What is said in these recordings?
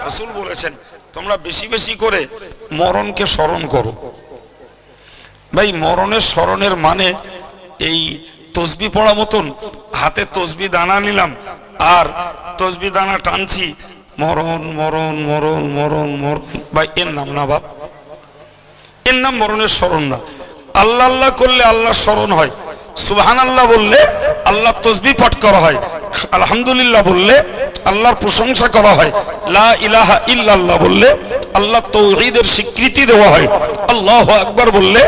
রাসূল বলেছেন তোমরা বেশি বেশি করে মরণকে স্মরণ করো। ভাই মরণের স্মরণের মানে এই তসবি পড়া মতন হাতে তসবি দানা নিলাম আর তসবি দানা টানছি মরণ মরণ মরণ মরণ মরণ, ভাই এর নাম না বাপ, এর নাম মরণের স্মরণ না। আল্লাহ আল্লাহ করলে আল্লাহ স্মরণ হয়, সুবহানাল্লাহ বললে আল্লাহ তসবি পাঠ করা হয়, আলহামদুলিল্লাহ বললে আল্লাহর প্রশংসা করা হয়, লা ইলাহা ইল্লাল্লাহ বললে আল্লাহ তাওহীদের স্বীকৃতি দেওয়া হয়, আল্লাহু আকবার বললে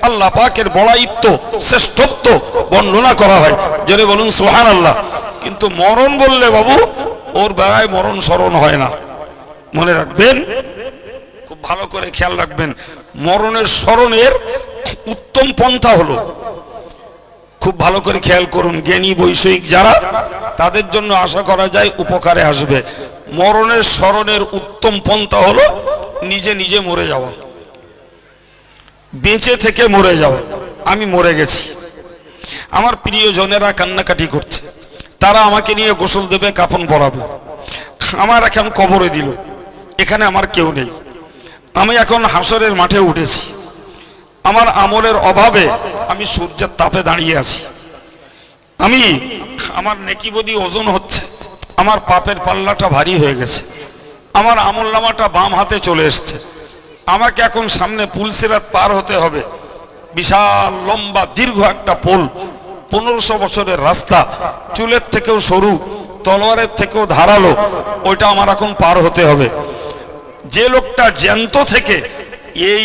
আল্লাহ পাকের বড়াইত্ব শ্রেষ্ঠত্ব বর্ণনা করা হয়। জোরে বলুন সুবহানাল্লাহ। কিন্তু মরণ বললে বাবু ওর বেলায় মরণ স্মরণ হয় না। মনে রাখবেন, খুব ভালো করে খেয়াল রাখবেন, মরণের স্মরণের উত্তম পন্থা হলো, খুব ভালো করে খেয়াল করুন, জ্ঞানী বৈষয়িক যারা তাদের জন্য আশা করা যায় উপকারে আসবে। মরণের স্মরণের উত্তম পন্থা হলো নিজে নিজে মরে যাওয়া, বেঁচে থেকে মরে যাওয়া। আমি মরে গেছি, আমার প্রিয়জনেরা কান্নাকাটি করছে, তারা আমাকে নিয়ে গোসল দেবে, কাফন পরাবে, আমার এখন কবরে দিল, এখানে আমার কেউ নেই, আমি এখন হাসরের মাঠে উঠেছি, আমার আমলের অভাবে আমি সূর্যের তাপে দাঁড়িয়ে আছি, আমার নেকি বদি ওজন হচ্ছে, আমার পাপের পাল্লাটা ভারী হয়ে গেছে, আমার আমল নামাটা বাম হাতে চলে এসছে, আমাকে এখন সামনে পুলসিরাত পার হতে হবে, বিশাল লম্বা দীর্ঘ একটা পোল, 1500 বছরের রাস্তা, চুলের থেকেও সরু, তলোয়ারের থেকেও ধারালো, ওইটা আমার এখন পার হতে হবে। যে লোকটা জ্যান্ত থেকে এই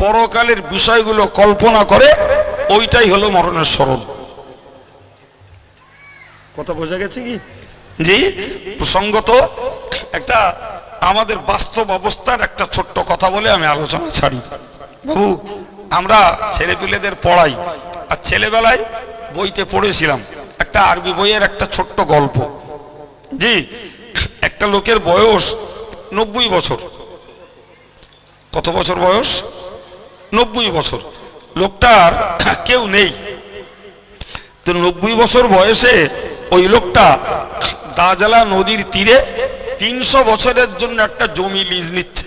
পরকালের বিষয়গুলো কল্পনা করে ওইটাই হলো মরণের স্মরণ। কথা বোঝা গেছে কি? জি, প্রসঙ্গত একটা আমাদের বাস্তব অবস্থার একটা ছোট্ট কথা বলে আমি আলোচনা ছাড়ি। বাবু আমরা ছেলেপিলেদের পড়াই, আর ছেলেবেলায় বইতে পড়েছিলাম একটা আরবি বইয়ের একটা ছোট্ট গল্প। জি, একটা লোকের বয়স 90 বছর। কত বছর বয়স? 90 বছর। লোকটার কেউ নেই, তো 90 বছর বয়সে ওই লোকটা দাজালা নদীর তীরে 300 বছরের জন্য একটা জমি লিজ নিচ্ছে।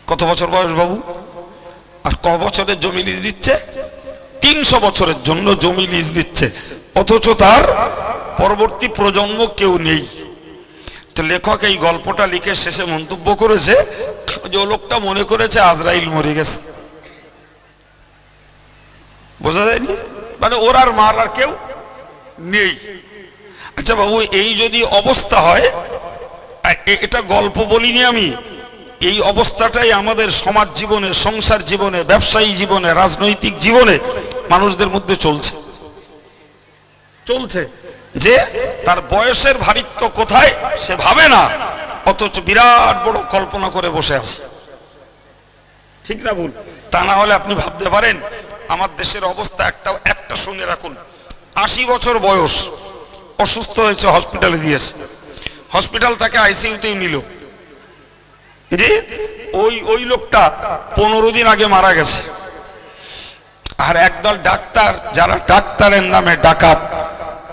কত বছর বয়স বাবু? আর ক বছরের জমি লিজ নিচ্ছে? 300 বছরের জন্য জমি লিজ নিচ্ছে, অথচ তার পরবর্তী প্রজন্ম কেউ নেই। তো লেখক এই গল্পটা লিখে শেষে মন্তব্য করেছে যে ও লোকটা মনে করেছে আজরাইল মরে গেছে। বোঝা যায়নি? মানে ওর আর মার আর কেউ নেই। আচ্ছা বাবু, এই যদি অবস্থা হয়, এটা গল্প বলিনি আমি, এই অবস্থাটাই আমাদের সমাজ জীবনে, সংসার জীবনে, ব্যবসায়ী জীবনে, রাজনৈতিক জীবনে মানুষদের মধ্যে চলছে যে তার বয়সের ভারিত্ব কোথায় সে ভাবে না, অথচ বিরাট বড় কল্পনা করে বসে আছে। ঠিক না ভুল? তা না হলে আপনি ভাবতে পারেন আমার দেশের অবস্থা একটা শুনে রাখুন। 80 বছর বয়স, অসুস্থ হয়েছে, হসপিটালে দিয়েছে, হসপিটাল তাকে আইসিইউতেই নিল। যে ওই লোকটা 15 দিন আগে মারা গেছে। আর একদল ডাক্তার, যারা ডাক্তারের নামে ডাকাত,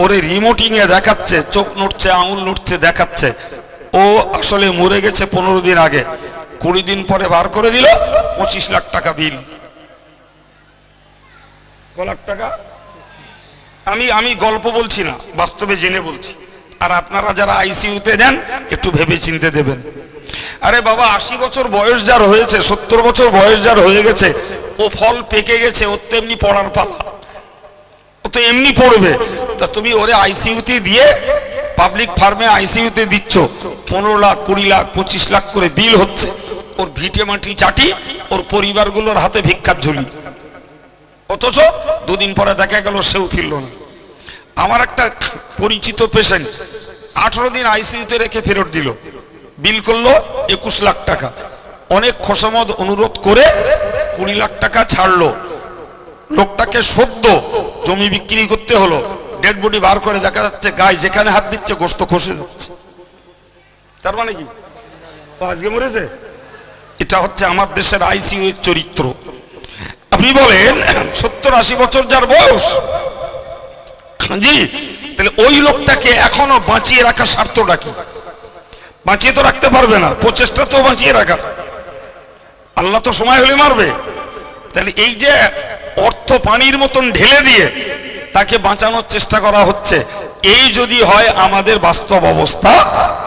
ওরে রিমোটিং এ দেখাচ্ছে, চোখ নড়ছে, আঙুল নড়ছে, দেখাচ্ছে ও আসলে মরে গেছে 15 দিন আগে। 20 দিন পরে বার করে দিল 25 লাখ টাকা বিল। ক লাখ টাকা? আমি গল্প বলছি না, বাস্তবে জেনে বলছি। আর আপনারা যারা আইসিইউতে দেন একটু ভেবে চিনতে দেবেন। আরে বাবা, 80 বছর বয়স যার হয়েছে, 70 বছর বয়স যার হয়ে গেছে, ও ফল পেকে গেছে, ওর তো এমনি পড়ার পালা, ও তো এমনি পড়বে। তা তুমি ওরে আইসিইউতে দিয়ে, পাবলিক ফার্মে আইসিইউতে দিচ্ছ, 15 লাখ 20 লাখ 25 লাখ করে বিল হচ্ছে, ওর ভিটে মাটি চাটি, ওর পরিবারগুলোর হাতে ভিক্ষার ঝুলি, অথচ 2 দিন পরে দেখা গেল সেও ফিরল না। আমার একটা পরিচিত পেশেন্ট 18 দিন আইসিইউতে রেখে ফেরত দিল, বিল করলো 21 লাখ টাকা। অনেক খোসামদ অনুরোধ করে 20 লাখ টাকা ছাড়লো। লোকটাকে সদ্য জমি বিক্রি করতে হলো, ডেড বডি বার করে দেখা যাচ্ছে গায়ে যেখানে হাত দিচ্ছে গোস্ত খসে যাচ্ছে। তার মানে কি আজকে মরেছে? এটা হচ্ছে আমার দেশের আইসিইউ এর চরিত্র। আপনি বলেন 70-80 বছর যার বয়স, জি, তাহলে ওই লোকটাকে এখনো বাঁচিয়ে রাখার স্বার্থটা কি? বাঁচিয়ে তো রাখতে পারবে না, প্রচেষ্টা তো বাঁচিয়ে রাখা, আল্লাহ তো সময় হলে মারবে। তাহলে এই যে অর্থ পানির মতন ঢেলে দিয়ে তাকে বাঁচানোর চেষ্টা করা হচ্ছে, এই যদি হয় আমাদের বাস্তব অবস্থা,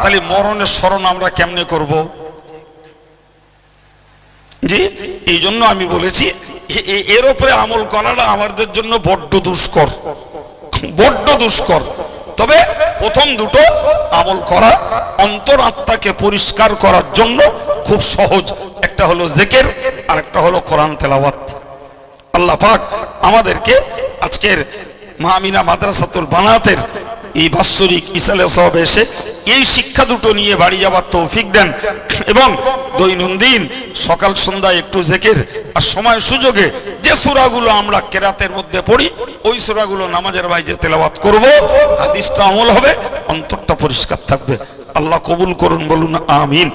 তাহলে মরণের স্মরণ আমরা কেমনে করব? জি, এই জন্য আমি বলেছি এর উপরে আমল করাটা আমাদের জন্য বড্ড দুষ্কর, বড্ড দুষ্কর। তবে প্রথম দুটো আমল করা অন্তর আত্মাকে পরিষ্কার করার জন্য খুব সহজ। একটা হলো জিকির, আর একটা হলো কোরআন তেলাওয়াত। আল্লাহ পাক আমাদেরকে আজকের মাহমিনা মাদ্রাসাতুল বানাতের এই বাৎসরিক ইসালে সব এসে এই শিক্ষা দুটো নিয়ে বাড়ি যাবার তৌফিক দেন, এবং দৈনন্দিন সকাল সন্ধ্যায় একটু জিকির, আর সময় সুযোগে যে সূরাগুলো আমরা কেরাতের মধ্যে পড়ি ওই সূরাগুলো নামাজের বাইরে তেলাওয়াত করব, হাদিসটা আমল হবে, অন্তরটা পরিষ্কার থাকবে। আল্লাহ কবুল করুন, বলুন আমিন।